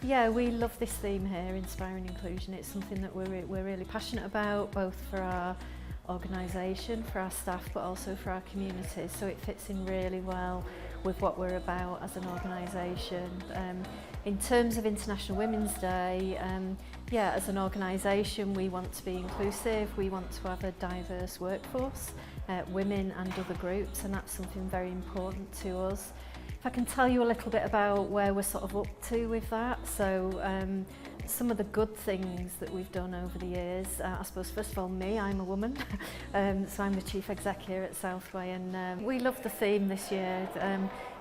Yeah, we love this theme here, inspiring inclusion. It's something that we're really passionate about, both for our organisation, for our staff, but also for our communities. So it fits in really well with what we're about as an organisation. In terms of International Women's Day, yeah, as an organisation, we want to be inclusive. We want to have a diverse workforce, women and other groups, and that's something very important to us. If I can tell you a little bit about where we're sort of up to with that. So some of the good things that we've done over the years, I suppose first of all I'm a woman, so I'm the Chief Exec here at Southway, and we love the theme this year,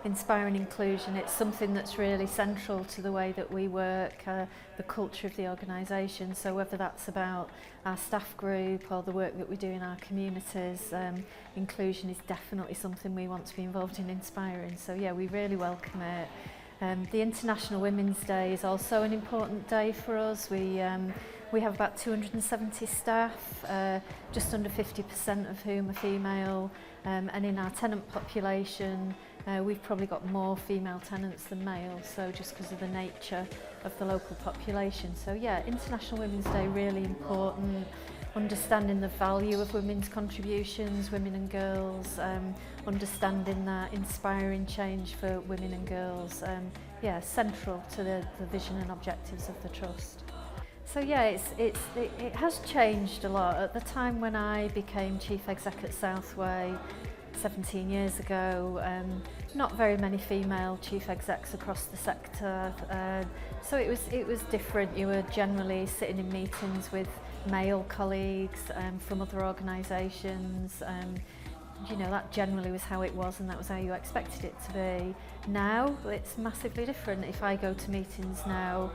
inspiring inclusion. It's something that's really central to the way that we work, the culture of the organisation. So whether that's about our staff group or the work that we do in our communities, inclusion is definitely something we want to be involved in inspiring. So yeah, we really welcome it. The International Women's Day is also an important day for us. We have about 270 staff, just under 50% of whom are female, and in our tenant population we've probably got more female tenants than male, so just because of the nature of the local population. So yeah, International Women's Day really important. Understanding the value of women's contributions, women and girls, understanding that inspiring change for women and girls, yeah, central to the vision and objectives of the Trust. So yeah, it has changed a lot. At the time when I became Chief Exec at Southway 17 years ago, not very many female chief execs across the sector, so it was different. You were generally sitting in meetings with male colleagues from other organisations. You know, that generally was how it was, and that was how you expected it to be. Now it's massively different. If I go to meetings now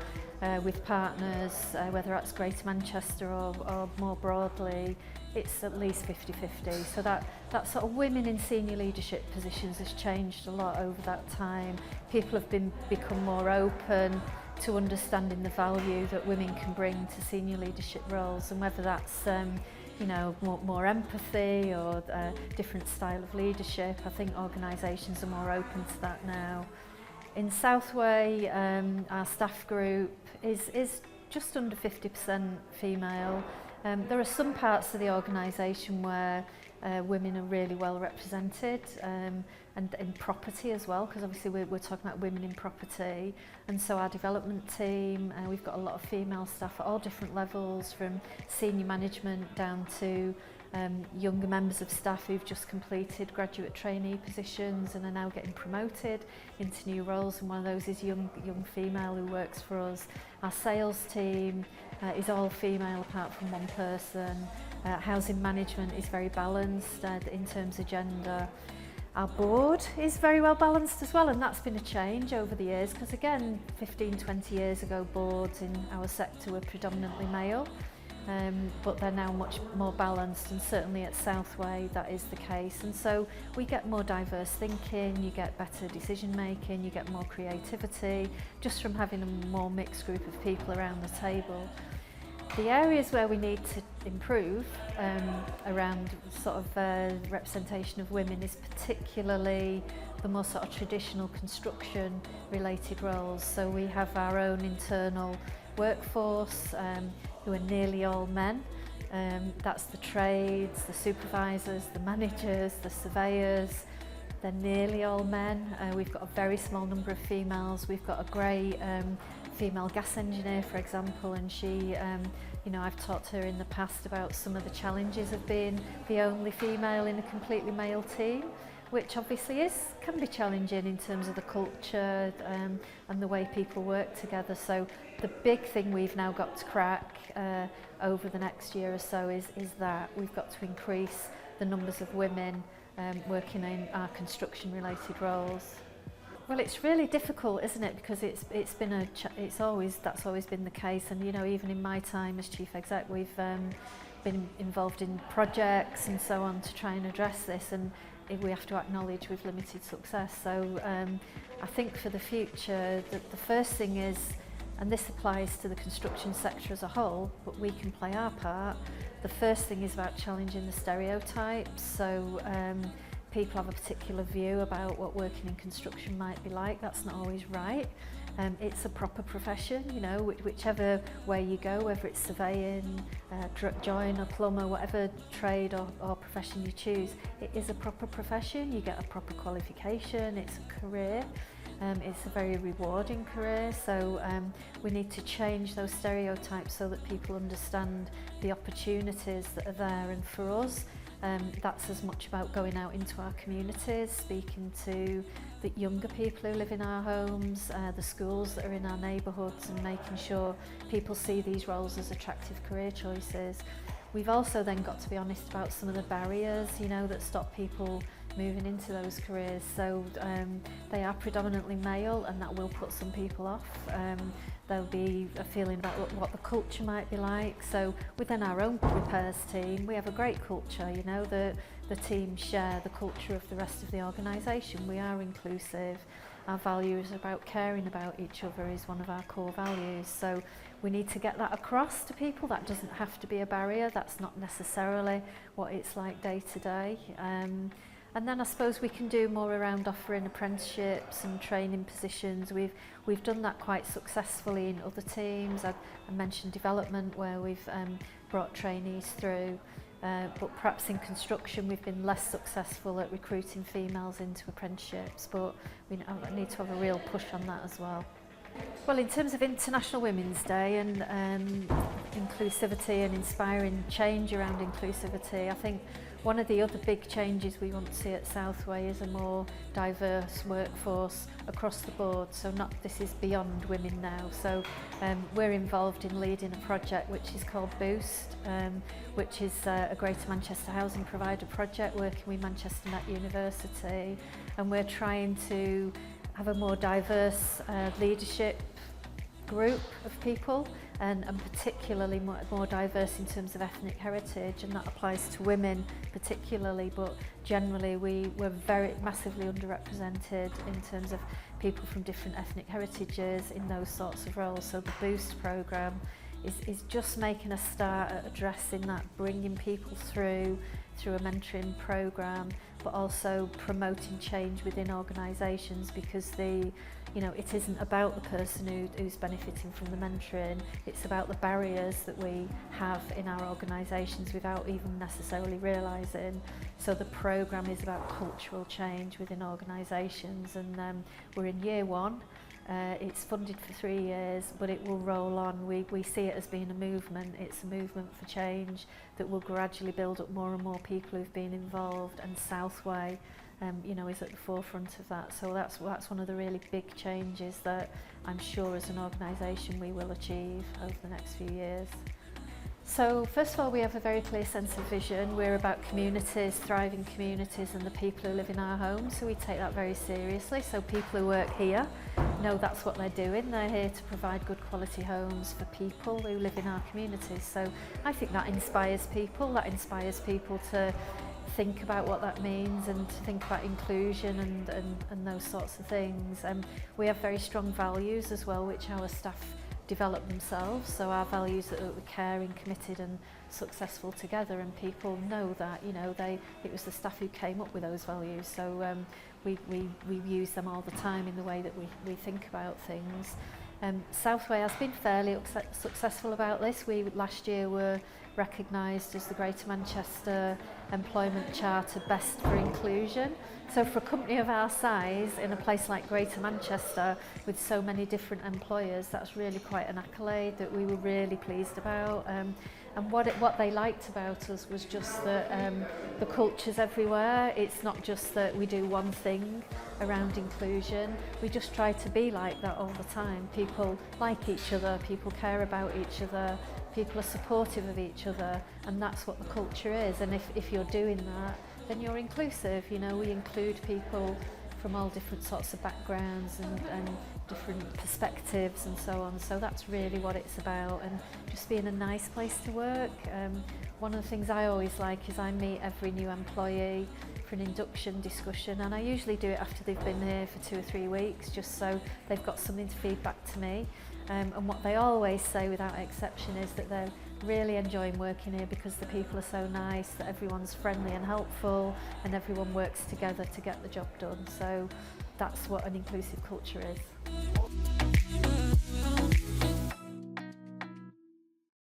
with partners, whether that's Greater Manchester or more broadly, it's at least 50-50. So that sort of women in senior leadership positions has changed a lot over that time. People have become more open to understanding the value that women can bring to senior leadership roles, and whether that's you know, more empathy or a different style of leadership. I think organisations are more open to that now. In Southway, our staff group is just under 50% female. There are some parts of the organisation where women are really well represented, and in property as well, because obviously we're talking about women in property, and so our development team, we've got a lot of female staff at all different levels, from senior management down to younger members of staff who've just completed graduate trainee positions and are now getting promoted into new roles, and one of those is young female who works for us. Our sales team is all female apart from one person. Housing management is very balanced in terms of gender. Our board is very well balanced as well, and that's been a change over the years, because again 15-20 years ago boards in our sector were predominantly male, but they're now much more balanced, and certainly at Southway that is the case. And so we get more diverse thinking, you get better decision making, you get more creativity just from having a more mixed group of people around the table. The areas where we need to improve around sort of representation of women is particularly the more sort of traditional construction related roles. So we have our own internal workforce who are nearly all men. That's the trades, the supervisors, the managers, the surveyors. They're nearly all men. We've got a very small number of females. We've got a great female gas engineer, for example, and she, you know, I've talked to her in the past about some of the challenges of being the only female in a completely male team, which obviously can be challenging in terms of the culture and the way people work together. So the big thing we've now got to crack over the next year or so is that we've got to increase the numbers of women working in our construction related roles. Well, it's really difficult, isn't it? Because that's always been the case, and you know, even in my time as Chief Exec, we've been involved in projects and so on to try and address this, and we have to acknowledge we've limited success. So I think for the future, the first thing is, and this applies to the construction sector as a whole, but we can play our part. The first thing is about challenging the stereotypes. So people have a particular view about what working in construction might be like. That's not always right. It's a proper profession, you know, whichever way you go, whether it's surveying, joiner, plumber, whatever trade or profession you choose, it is a proper profession. You get a proper qualification, it's a career. It's a very rewarding career, so we need to change those stereotypes so that people understand the opportunities that are there. And for us, that's as much about going out into our communities, speaking to the younger people who live in our homes, the schools that are in our neighbourhoods, and making sure people see these roles as attractive career choices. We've also then got to be honest about some of the barriers, you know, that stop people moving into those careers. So they are predominantly male, and that will put some people off. There'll be a feeling about what the culture might be like. So within our own repairs team, we have a great culture, you know, the team share the culture of the rest of the organisation. We are inclusive. Our values about caring about each other is one of our core values. So we need to get that across to people. That doesn't have to be a barrier. That's not necessarily what it's like day to day. And then I suppose we can do more around offering apprenticeships and training positions. We've done that quite successfully in other teams. I mentioned development, where we've brought trainees through. But perhaps in construction we've been less successful at recruiting females into apprenticeships, but we need to have a real push on that as well. Well, in terms of International Women's Day and inclusivity and inspiring change around inclusivity, I think one of the other big changes we want to see at Southway is a more diverse workforce across the board. So this is beyond women now. So we're involved in leading a project which is called Boost, which is a Greater Manchester housing provider project working with Manchester Met University, and we're trying to have a more diverse leadership group of people, and particularly more diverse in terms of ethnic heritage, and that applies to women particularly, but generally we're very massively underrepresented in terms of people from different ethnic heritages in those sorts of roles. So the Boost programme is just making a start at addressing that, bringing people through a mentoring programme, but also promoting change within organisations, because it isn't about the person who's benefiting from the mentoring, it's about the barriers that we have in our organisations without even necessarily realising. So the programme is about cultural change within organisations, and we're in year one. It's funded for 3 years, but it will roll on. We see it as being a movement. It's a movement for change that will gradually build up more and more people who've been involved, and Southway is at the forefront of that. So that's one of the really big changes that I'm sure as an organisation we will achieve over the next few years. So first of all, we have a very clear sense of vision. We're about communities, thriving communities, and the people who live in our homes, so we take that very seriously. So people who work here know that's what they're doing. They're here to provide good quality homes for people who live in our communities. So I think that inspires people. That inspires people to think about what that means and to think about inclusion and those sorts of things. We have very strong values as well, which our staff develop themselves. So our values that we're caring, committed and successful together, and people know that, it was the staff who came up with those values. So we use them all the time in the way that we think about things. Southway has been fairly successful about this. We last year were recognised as the Greater Manchester Employment Charter Best for Inclusion. So for a company of our size in a place like Greater Manchester with so many different employers, that's really quite an accolade that we were really pleased about. And what they liked about us was just that the culture's everywhere. It's not just that we do one thing around inclusion. We just try to be like that all the time. People like each other, people care about each other, people are supportive of each other, and that's what the culture is. And if you're doing that, then you're inclusive. We include people from all different sorts of backgrounds and different perspectives and so on. So that's really what it's about, and just being a nice place to work. One of the things I always like is I meet every new employee for an induction discussion, and I usually do it after they've been here for 2 or 3 weeks, just so they've got something to feed back to me. And what they always say without exception is that they're really enjoying working here because the people are so nice, that everyone's friendly and helpful, and everyone works together to get the job done. So that's what an inclusive culture is.